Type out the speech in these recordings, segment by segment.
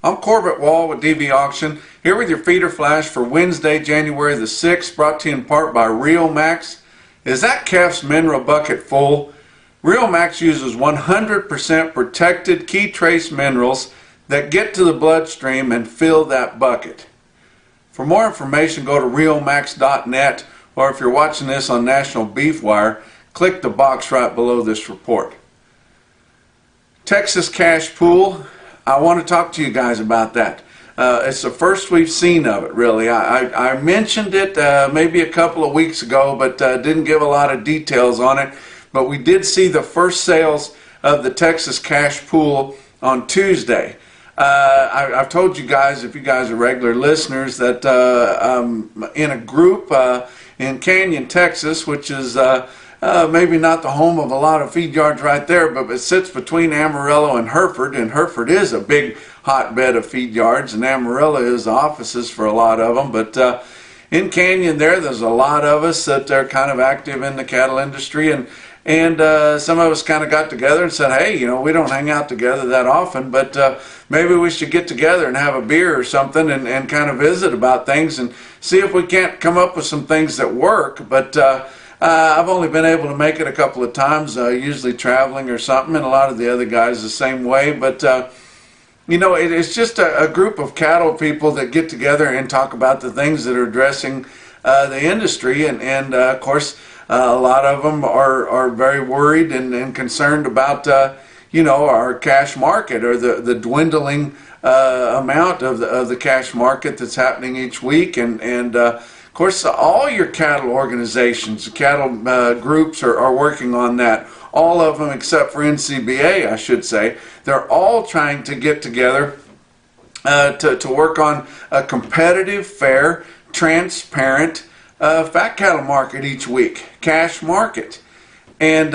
I'm Corbett Wall with DV Auction, here with your feeder flash for Wednesday, January the 6th, brought to you in part by Real Max. Is that calf's mineral bucket full? Real Max uses 100% protected key trace minerals that get to the bloodstream and fill that bucket. For more information, go to realmax.net, or if you're watching this on National Beef Wire, click the box right below this report. Texas Cash Pool. I want to talk to you guys about that. It's the first we've seen of it, really. I mentioned it maybe a couple of weeks ago, but didn't give a lot of details on it. But we did see the first sales of the Texas Cash Pool on Tuesday. I've told you guys, if you guys are regular listeners, that in a group in Canyon, Texas, which is maybe not the home of a lot of feed yards right there, but it sits between Amarillo and Hereford is a big hotbed of feed yards, and Amarillo is the offices for a lot of them. But in Canyon there's a lot of us that are kind of active in the cattle industry, and some of us kind of got together and said, hey, we don't hang out together that often, but maybe we should get together and have a beer or something and kind of visit about things and see if we can't come up with some things that work. But I've only been able to make it a couple of times, usually traveling or something, and a lot of the other guys the same way. But it's just a group of cattle people that get together and talk about the things that are addressing the industry, and of course a lot of them are very worried and concerned about our cash market, or the dwindling amount of the cash market that's happening each week, and of course, all your cattle organizations, cattle groups are working on that. All of them except for NCBA, I should say. They're all trying to get together to work on a competitive, fair, transparent fat cattle market each week, cash market. And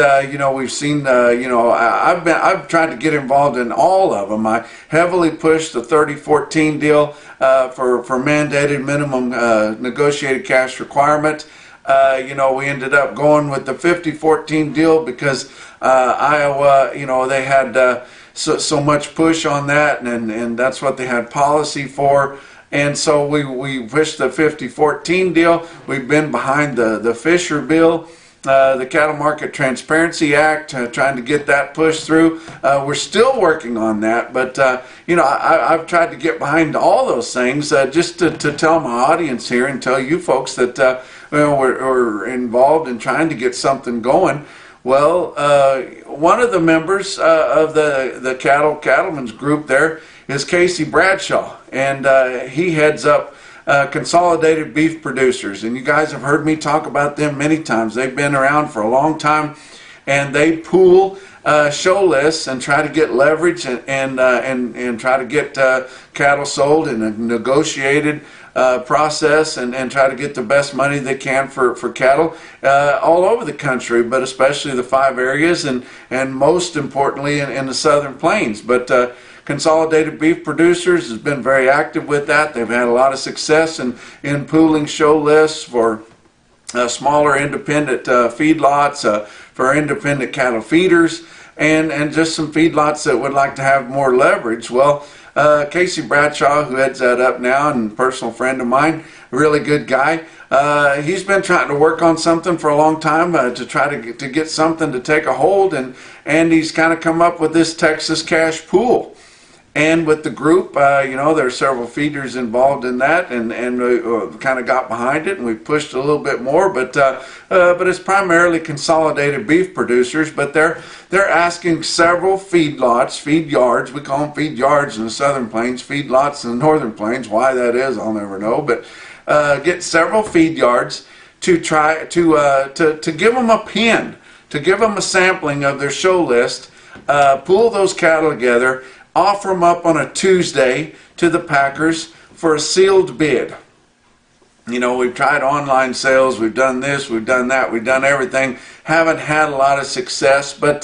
we've seen I've tried to get involved in all of them. I heavily pushed the 30-14 deal for mandated minimum negotiated cash requirement. We ended up going with the 50-14 deal because Iowa, they had so much push on that, and that's what they had policy for. And so we pushed the 50-14 deal. We've been behind the Fisher bill, the Cattle Market Transparency Act, trying to get that pushed through. We're still working on that, but I've tried to get behind all those things just to tell my audience here and tell you folks that we're involved in trying to get something going. Well, one of the members of the Cattlemen's group there is Casey Bradshaw, and he heads up Consolidated Beef Producers, and you guys have heard me talk about them many times. They've been around for a long time, and they pool show lists and try to get leverage and try to get cattle sold in a negotiated process, and try to get the best money they can for cattle all over the country, but especially the 5 areas, and most importantly in the Southern Plains. But Consolidated Beef Producers has been very active with that. They've had a lot of success in pooling show lists for smaller independent feedlots, for independent cattle feeders, and just some feedlots that would like to have more leverage. Well, Casey Bradshaw, who heads that up now, and a personal friend of mine, a really good guy, he's been trying to work on something for a long time to try to get something to take a hold, and he's kind of come up with this Texas Cash Pool. And with the group, there are several feeders involved in that, and we kind of got behind it, and we pushed a little bit more. But it's primarily Consolidated Beef Producers. But they're asking several feedlots, feed yards. We call them feed yards in the Southern Plains, feedlots in the Northern Plains. Why that is, I'll never know. But get several feed yards to try to give them a pin, to give them a sampling of their show list, pool those cattle together, offer them up on a Tuesday to the packers for a sealed bid. We've tried online sales, we've done this, we've done that, we've done everything, haven't had a lot of success, but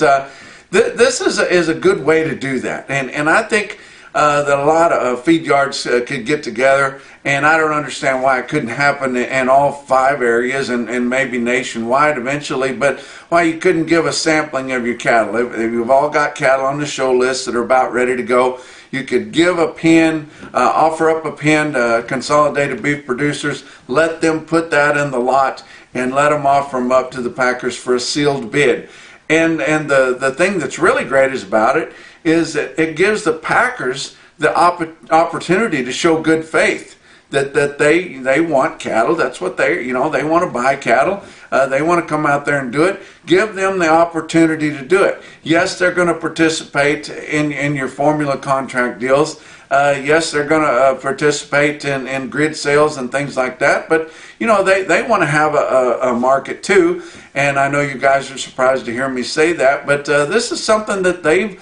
this is a good way to do that. And I think that a lot of feed yards could get together, and I don't understand why it couldn't happen in all 5 areas and maybe nationwide eventually, but why you couldn't give a sampling of your cattle. If you've all got cattle on the show list that are about ready to go, you could give a pen, offer up a pen to Consolidated Beef Producers, let them put that in the lot, and let them offer them up to the packers for a sealed bid. And the thing that's really great about it is that it gives the packers the opportunity to show good faith that they want cattle. That's what they want to buy cattle. They want to come out there and do it. Give them the opportunity to do it. Yes, they're going to participate in your formula contract deals. Yes, they're going to participate in grid sales and things like that. But they want to have a market too. And I know you guys are surprised to hear me say that, but this is something that they've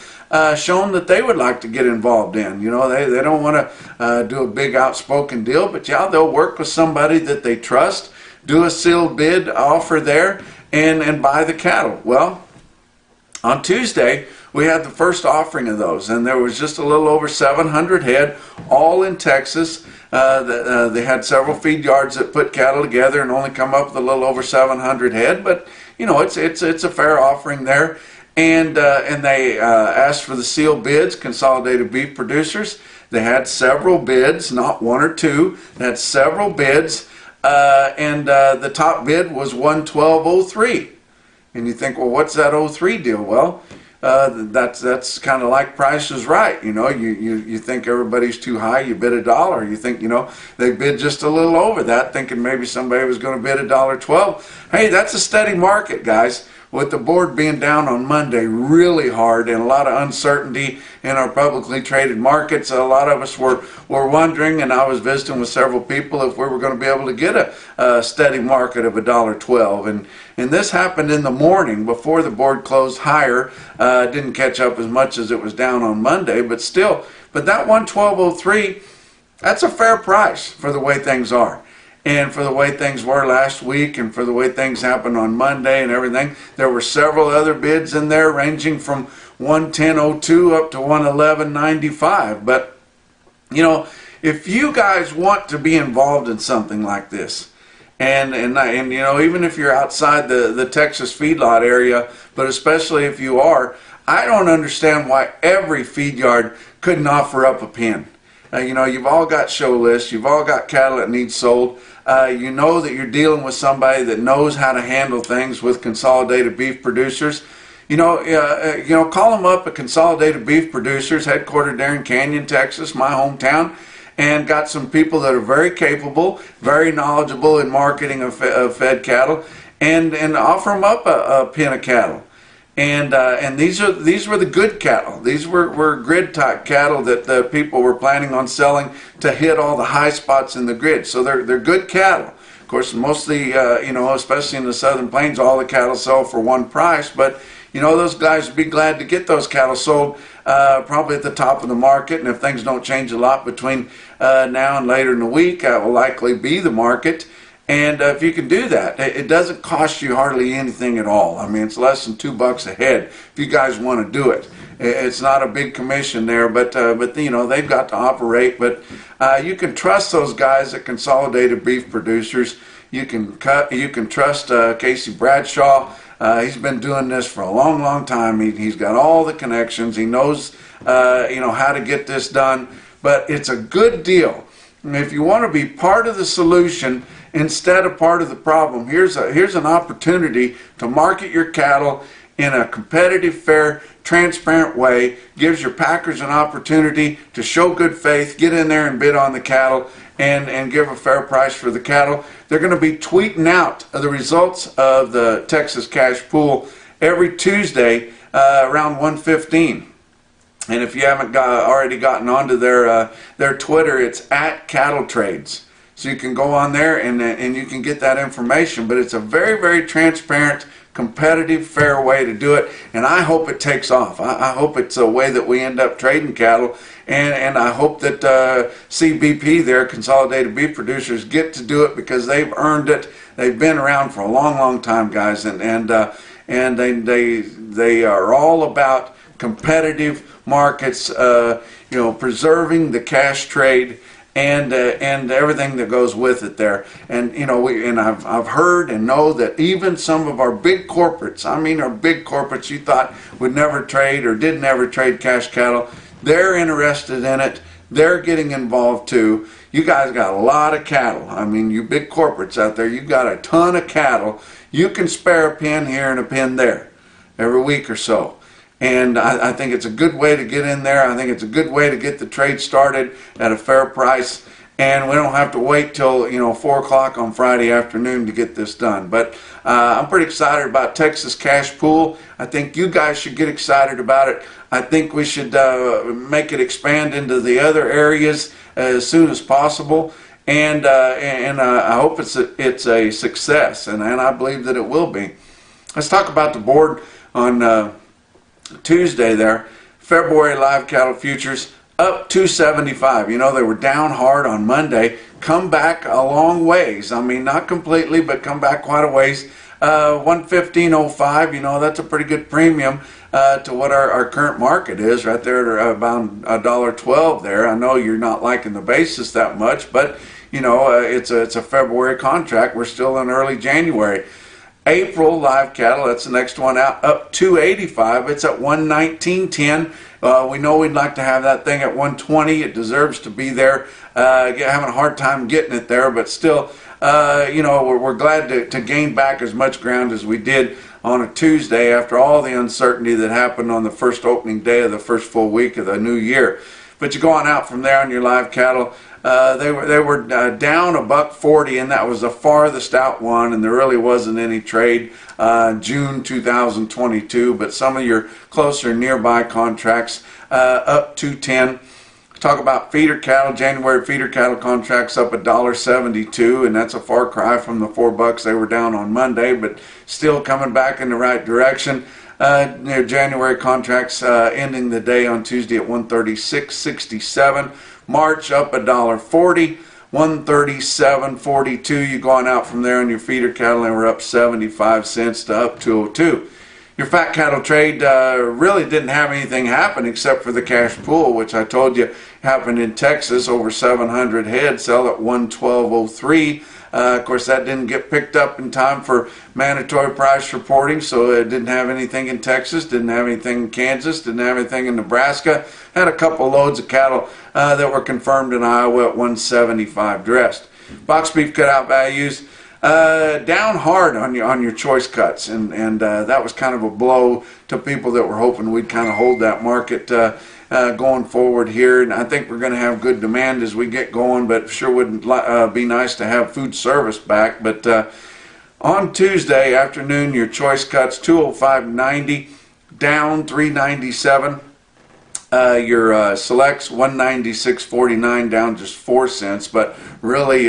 shown that they would like to get involved in. They don't want to do a big outspoken deal, but yeah, they'll work with somebody that they trust, do a sealed bid offer there, and buy the cattle. Well, on Tuesday, we had the first offering of those, and there was just a little over 700 head, all in Texas. They had several feed yards that put cattle together and only come up with a little over 700 head, but it's a fair offering there. And they asked for the sealed bids, Consolidated Beef Producers. They had several bids, not 1 or 2. They had several bids, and the top bid was 112.03. And you think, well, what's that 03 deal? Well, that's kind of like Price is Right. You think everybody's too high, you bid $1. You think, they bid just a little over that, thinking maybe somebody was going to bid $1.12. Hey, that's a steady market, guys. With the board being down on Monday really hard and a lot of uncertainty in our publicly traded markets, a lot of us were wondering, and I was visiting with several people, if we were going to be able to get a steady market of $1.12. And this happened in the morning before the board closed higher. Didn't catch up as much as it was down on Monday, but still. But that 112.03, that's a fair price for the way things are. And for the way things were last week and for the way things happened on Monday and everything, there were several other bids in there ranging from 110.02 up to 111.95. But, if you guys want to be involved in something like this, and even if you're outside the Texas feedlot area, but especially if you are, I don't understand why every feed yard couldn't offer up a pen. You've all got show lists. You've all got cattle that need sold. You know that you're dealing with somebody that knows how to handle things with Consolidated Beef Producers. Call them up at Consolidated Beef Producers, headquartered there in Canyon, Texas, my hometown, and got some people that are very capable, very knowledgeable in marketing of fed cattle, and offer them up a pen of cattle. And these were the good cattle. These were grid type cattle that the people were planning on selling to hit all the high spots in the grid. So they're good cattle. Of course, mostly especially in the Southern Plains, all the cattle sell for one price. But those guys would be glad to get those cattle sold probably at the top of the market. And if things don't change a lot between now and later in the week, that will likely be the market. And if you can do that, it doesn't cost you hardly anything at all. I mean, it's less than $2 a head if you guys want to do it. It's not a big commission there, but they've got to operate. But you can trust those guys at Consolidated Beef Producers. You can trust Casey Bradshaw. He's been doing this for a long, long time. He's got all the connections. He knows how to get this done. But it's a good deal. And if you want to be part of the solution instead of part of the problem, here's an opportunity to market your cattle in a competitive, fair, transparent way. Gives your packers an opportunity to show good faith, get in there and bid on the cattle, and give a fair price for the cattle. They're going to be tweeting out the results of the Texas Cash Pool every Tuesday around 1:15. And if you haven't already gotten onto their Twitter, it's @CattleTrades. So you can go on there and you can get that information. But it's a very, very transparent, competitive, fair way to do it. And I hope it takes off. I hope it's a way that we end up trading cattle. And I hope that CBP there, Consolidated Beef Producers, get to do it because they've earned it. They've been around for a long, long time, guys. And they are all about competitive markets, preserving the cash trade and everything that goes with it there. And I've heard and know that even some of our big corporates, our big corporates you thought would never trade or did never trade cash cattle, they're interested in it. They're getting involved too. You guys got a lot of cattle. You big corporates out there, you've got a ton of cattle. You can spare a pen here and a pen there every week or so. And I think it's a good way to get in there. I think it's a good way to get the trade started at a fair price. And we don't have to wait till 4 o'clock on Friday afternoon to get this done. But I'm pretty excited about Texas Cash Pool. I think you guys should get excited about it. I think we should make it expand into the other areas as soon as possible. And I hope it's a success, and I believe that it will be. Let's talk about the board on Tuesday there. February live cattle futures up 275. They were down hard on Monday. Come back a long ways. Not completely, but come back quite a ways. 115.05. That's a pretty good premium to what our current market is right there at about $1.12 there. I know you're not liking the basis that much, but it's a February contract. We're still in early January. April live cattle, that's the next one out, up 285. It's at 119.10. We know we'd like to have that thing at 120. It deserves to be there. Having a hard time getting it there, but still, we're glad to gain back as much ground as we did on a Tuesday after all the uncertainty that happened on the first opening day of the first full week of the new year. But you go on out from there on your live cattle. They were down $1.40, and that was the farthest out one, and there really wasn't any trade June 2022. But some of your closer nearby contracts up 210. Talk about feeder cattle. January feeder cattle contracts up $1.72, and that's a far cry from the $4 they were down on Monday, but still coming back in the right direction. January contracts ending the day on Tuesday at 136.67. March up $1.40, 137.42. You going out from there on your feeder cattle, and we're up 75 cents to up 202. Your fat cattle trade really didn't have anything happen except for the cash pool, which I told you happened in Texas. Over 700 head sell at 112.03. Of course, that didn't get picked up in time for mandatory price reporting, so it didn't have anything in Texas, didn't have anything in Kansas, didn't have anything in Nebraska. Had a couple loads of cattle that were confirmed in Iowa at 175 dressed. Box beef cutout values down hard on your choice cuts, and that was kind of a blow to people that were hoping we'd kind of hold that market going forward here. And I think we're going to have good demand as we get going, but sure wouldn't be nice to have food service back. But on Tuesday afternoon, your choice cuts 205.90 down 397. Your selects 196.49 down just 4 cents, but really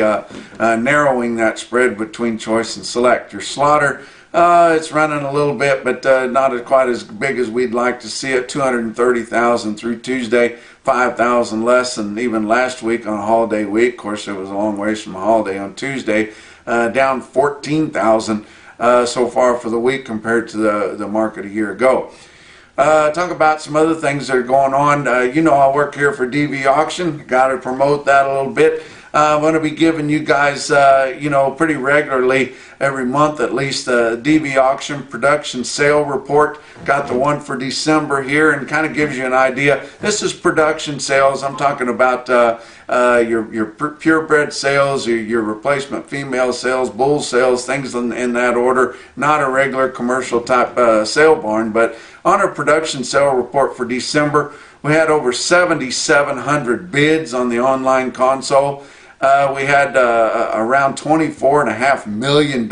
narrowing that spread between choice and select. Your slaughter, it's running a little bit, but not quite as big as we'd like to see it. 230,000 through Tuesday, 5,000 less than even last week on a holiday week. Of course, it was a long ways from a holiday on Tuesday. Down 14,000 so far for the week compared to the market a year ago. Talk about some other things that are going on. I work here for DV Auction. Got to promote that a little bit. I'm going to be giving you guys, pretty regularly, every month at least, the DV Auction Production Sale Report. Got the one for December here, and kind of gives you an idea. This is production sales. I'm talking about your purebred sales, your replacement female sales, bull sales, things in that order. Not a regular commercial type sale barn, but on our production sale report for December, we had over 7,700 bids on the online console. We had around $24.5 million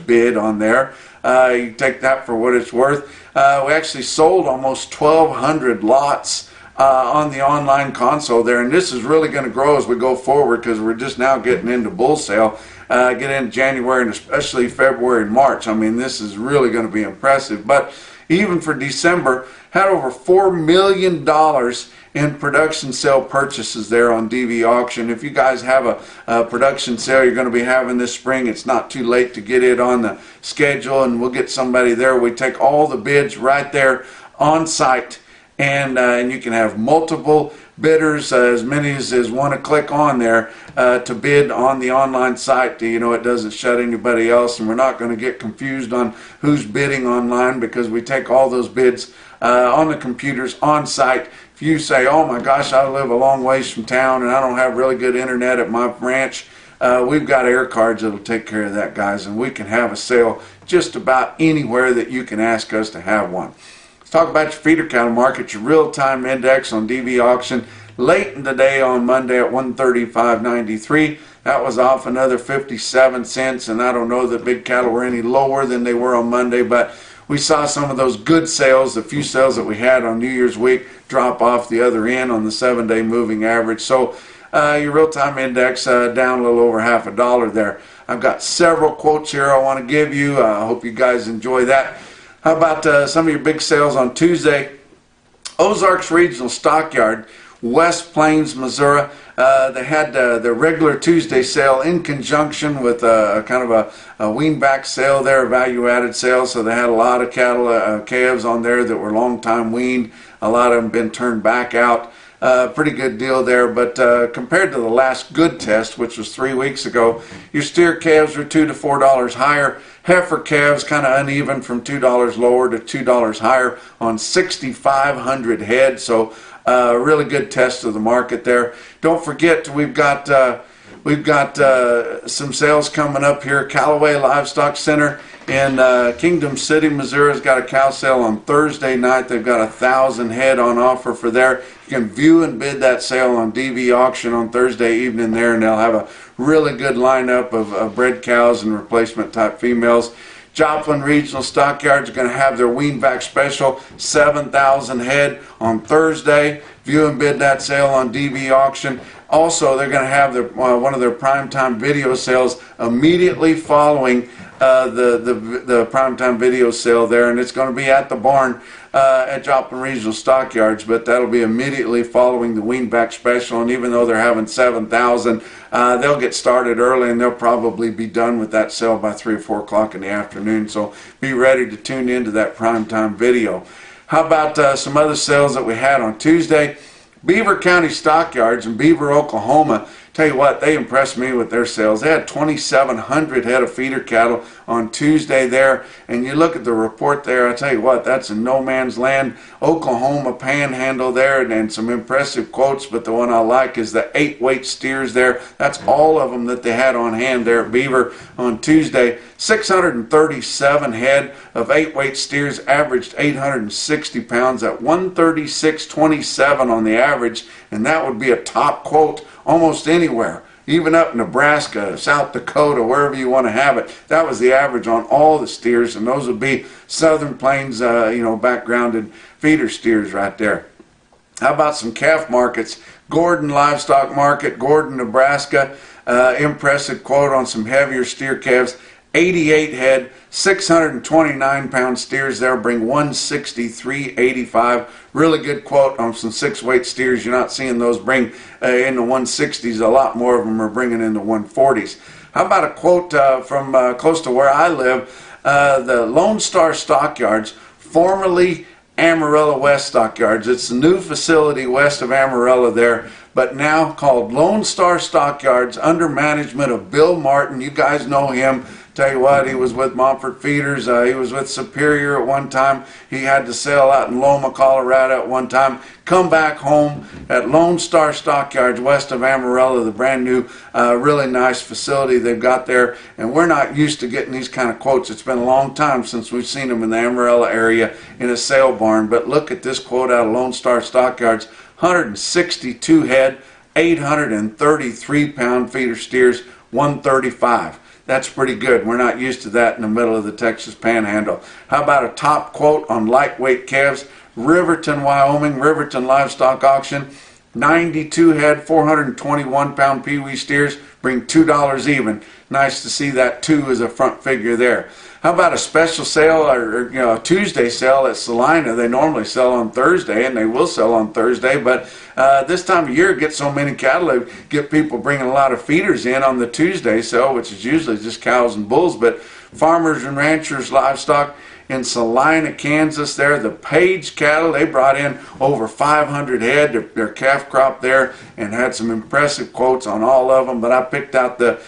bid on there. You take that for what it's worth. We actually sold almost 1,200 lots on the online console there, and this is really going to grow as we go forward because we're just now getting into bull sale. Get into January and especially February and March. This is really going to be impressive. But even for December, had over $4 million in production sale purchases there on DV Auction. If you guys have a production sale you're going to be having this spring, it's not too late to get it on the schedule, and we'll get somebody there. We take all the bids right there on site, and you can have multiple bidders, as many as want to click on there to bid on the online site. It doesn't shut anybody else, and we're not going to get confused on who's bidding online, because we take all those bids on the computers on site. If you say, oh my gosh, I live a long ways from town and I don't have really good internet at my ranch, we've got air cards that'll take care of that, guys, and we can have a sale just about anywhere that you can ask us to have one. Let's talk about your feeder cattle market, your real-time index on DV auction late in the day on Monday at 135.93. That was off another 57 cents, and I don't know that big cattle were any lower than they were on Monday, but we saw some of those good sales, the few sales that we had on New Year's week, drop off the other end on the 7-day moving average. So your real-time index down a little over $0.50 there. I've got several quotes here I want to give you. I hope you guys enjoy that. How about some of your big sales on Tuesday? Ozarks Regional Stockyard, West Plains, Missouri. They had their regular Tuesday sale in conjunction with kind of a wean back sale there, a value-added sale. So they had a lot of cattle, calves on there that were long-time weaned. A lot of them been turned back out. Pretty good deal there, but compared to the last good test, which was 3 weeks ago, your steer calves are $2 to $4 higher. Heifer calves kind of uneven, from $2 lower to $2 higher on 6,500 head. So really good test of the market there. Don't forget, we've got some sales coming up here. Callaway Livestock Center in Kingdom City, Missouri has got a cow sale on Thursday night. They've got 1,000 head on offer for there. You can view and bid that sale on DV auction on Thursday evening there, and they'll have a really good lineup of bred cows and replacement type females. Joplin Regional Stockyards are going to have their wean back special, 7,000 head on Thursday. View and bid that sale on DV auction. Also, they're going to have their one of their primetime video sales immediately following the primetime video sale there, and it's going to be at the barn at Joplin Regional Stockyards, but that'll be immediately following the wean back special. And even though they're having 7,000, they'll get started early, and they'll probably be done with that sale by 3 or 4 o'clock in the afternoon. So be ready to tune into that primetime video. How about some other sales that we had on Tuesday? Beaver County Stockyards in Beaver, Oklahoma. Tell you what, they impressed me with their sales. They had 2,700 head of feeder cattle on Tuesday there, and you look at the report there, I tell you what, that's in no man's land. Oklahoma panhandle there, and some impressive quotes, but the one I like is the 8-weight steers there. That's all of them that they had on hand there at Beaver on Tuesday. 637 head of 8-weight steers, averaged 860 pounds at 136.27 on the average, and that would be a top quote almost anywhere, even up Nebraska, South Dakota, wherever you want to have it. That was the average on all the steers, and those would be Southern Plains, backgrounded feeder steers right there. How about some calf markets? Gordon Livestock Market, Gordon, Nebraska. Impressive quote on some heavier steer calves. 88 head, 629 pound steers there, bring 163.85. Really good quote on some 6-weight steers. You're not seeing those bring in the 160s. A lot more of them are bringing in the 140s. How about a quote from close to where I live? The Lone Star Stockyards, formerly Amarillo West Stockyards. It's the new facility west of Amarillo there, but now called Lone Star Stockyards, under management of Bill Martin. You guys know him. Tell you what, he was with Montfort Feeders. He was with Superior at one time. He had to sell out in Loma, Colorado at one time. Come back home at Lone Star Stockyards west of Amarillo, the brand new, really nice facility they've got there. And we're not used to getting these kind of quotes. It's been a long time since we've seen them in the Amarillo area in a sale barn. But look at this quote out of Lone Star Stockyards. 162 head, 833 pound feeder steers, 135. That's pretty good. We're not used to that in the middle of the Texas Panhandle. How about a top quote on lightweight calves? Riverton, Wyoming, Riverton Livestock Auction. 92 head, 421 pound peewee steers, bring $2 even. Nice to see that 2 as a front figure there. How about a special sale or a Tuesday sale at Salina? They normally sell on Thursday, and they will sell on Thursday, but this time of year, get so many cattle, they get people bringing a lot of feeders in on the Tuesday sale, which is usually just cows and bulls. But Farmers and Ranchers Livestock in Salina, Kansas there. The Page cattle, they brought in over 500 head, their calf crop there, and had some impressive quotes on all of them. But I picked out the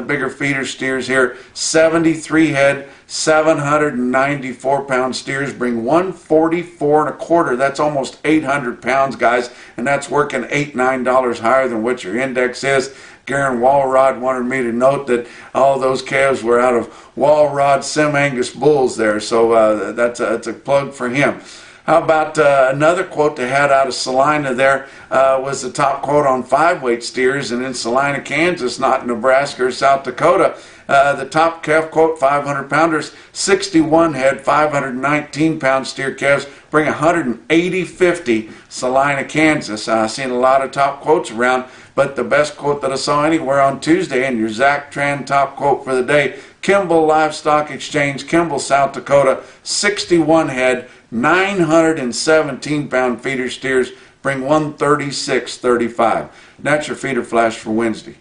bigger feeder steers here. 73 head, 794 pound steers bring 144 and a quarter. That's almost 800 pounds, guys, and that's working $8-9 higher than what your index is. Garen Walrod wanted me to note that all those calves were out of Walrod Sim-Angus bulls there, so that's a plug for him. How about another quote they had out of Salina there was the top quote on 5-weight steers, and in Salina, Kansas, not Nebraska or South Dakota. The top calf quote, 500 pounders, 61 head, 519 pound steer calves bring 180.50 Salina, Kansas. I've seen a lot of top quotes around, but the best quote that I saw anywhere on Tuesday, and your Zach Tran top quote for the day, Kimball Livestock Exchange, Kimball, South Dakota, 61 head, 917 pound feeder steers bring 136.35. That's your feeder flash for Wednesday.